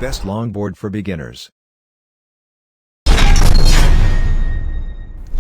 best longboard for beginners.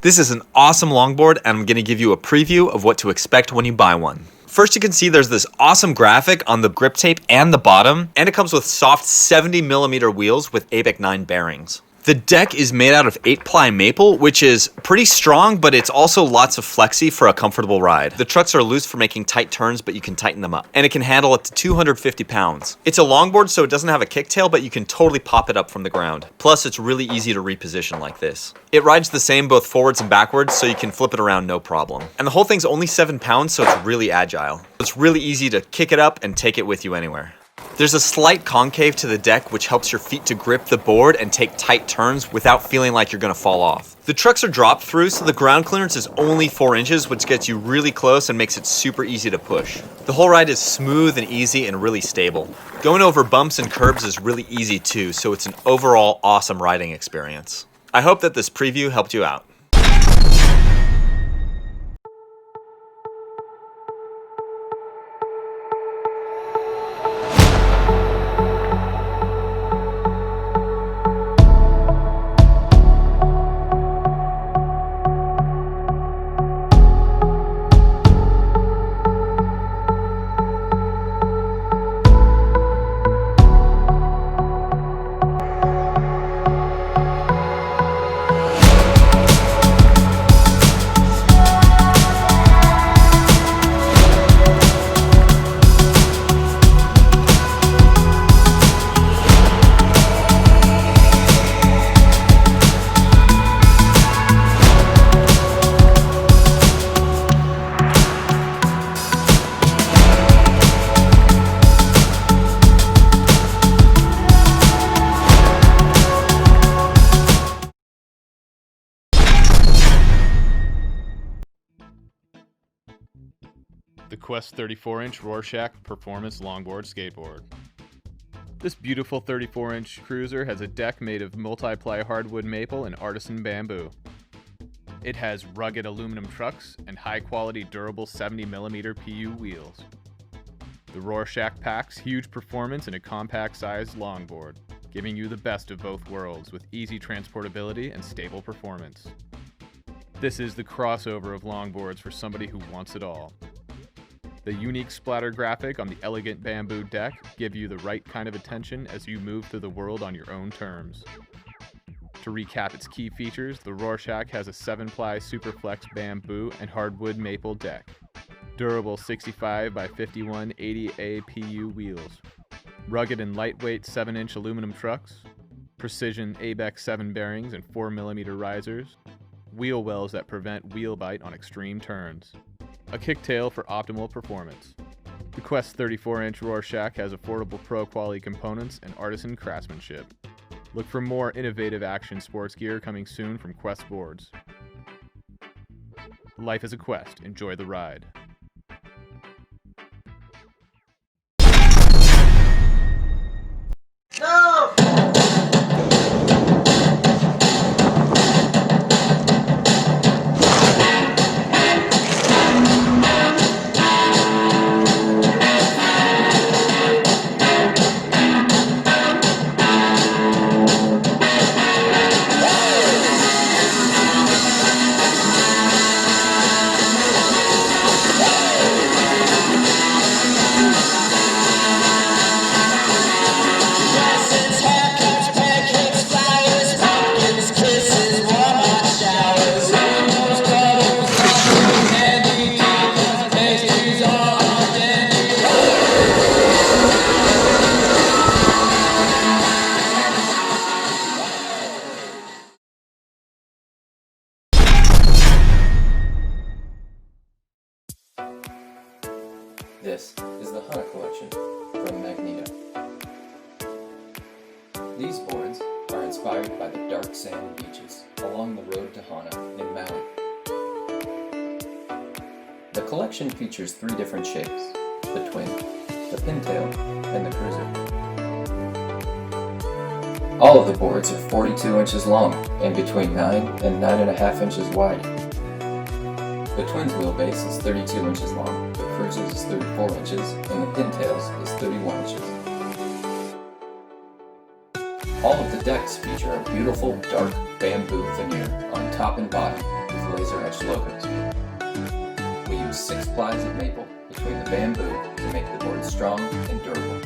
This is an awesome longboard, and I'm going to give you a preview of what to expect when you buy one. First, you can see there's this awesome graphic on the grip tape and the bottom, and it comes with soft 70mm wheels with ABEC 9 bearings. The deck is made out of 8-ply maple, which is pretty strong, but it's also lots of flexi for a comfortable ride. The trucks are loose for making tight turns, but you can tighten them up. And it can handle up to 250 pounds. It's a longboard, so it doesn't have a kicktail, but you can totally pop it up from the ground. Plus, it's really easy to reposition like this. It rides the same both forwards and backwards, so you can flip it around no problem. And the whole thing's only 7 pounds, so it's really agile. It's really easy to kick it up and take it with you anywhere. There's a slight concave to the deck which helps your feet to grip the board and take tight turns without feeling like you're gonna fall off. The trucks are drop through, so the ground clearance is only 4 inches, which gets you really close and makes it super easy to push. The whole ride is smooth and easy and really stable. Going over bumps and curbs is really easy too, so it's an overall awesome riding experience. I hope that this preview helped you out. The Quest 34-inch Rorschach Performance Longboard Skateboard. This beautiful 34-inch cruiser has a deck made of multi-ply hardwood maple and artisan bamboo. It has rugged aluminum trucks and high-quality durable 70mm PU wheels. The Rorschach packs huge performance in a compact-sized longboard, giving you the best of both worlds with easy transportability and stable performance. This is the crossover of longboards for somebody who wants it all. The unique splatter graphic on the elegant bamboo deck give you the right kind of attention as you move through the world on your own terms. To recap its key features, the Rorschach has a 7-ply Superflex bamboo and hardwood maple deck, durable 65 by 51 80A PU wheels, rugged and lightweight 7-inch aluminum trucks, precision ABEC 7 bearings and 4mm risers, wheel wells that prevent wheel bite on extreme turns, a kicktail for optimal performance. The Quest 34-inch Rorschach has affordable pro-quality components and artisan craftsmanship. Look for more innovative action sports gear coming soon from Quest Boards. Life is a quest. Enjoy the ride. This is the Hunter collection from Magneto. These boards are inspired by the dark sand beaches along the road to Hana in Maui. The collection features 3 different shapes: the twin, the pintail, and the cruiser. All of the boards are 42 inches long and between 9 and 9.5 inches wide. The twins wheelbase is 32 inches long, the cruiser's is 34 inches, and the pintails is 31 inches. All of the decks feature a beautiful dark bamboo veneer on top and bottom with laser-etched logos. We use 6 plies of maple between the bamboo to make the board strong and durable.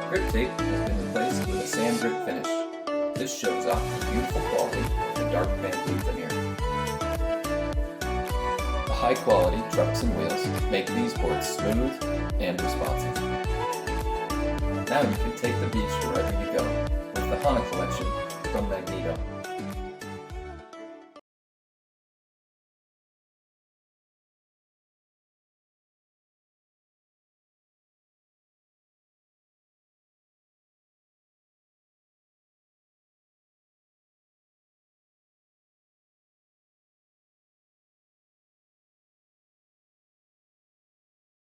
Grip tape has been replaced with a sand grip finish. This shows off the beautiful quality of the dark bamboo veneer. The high-quality trucks and wheels make these boards smooth and responsive. Now you can take the beach wherever you go with the HANA collection from Magneto.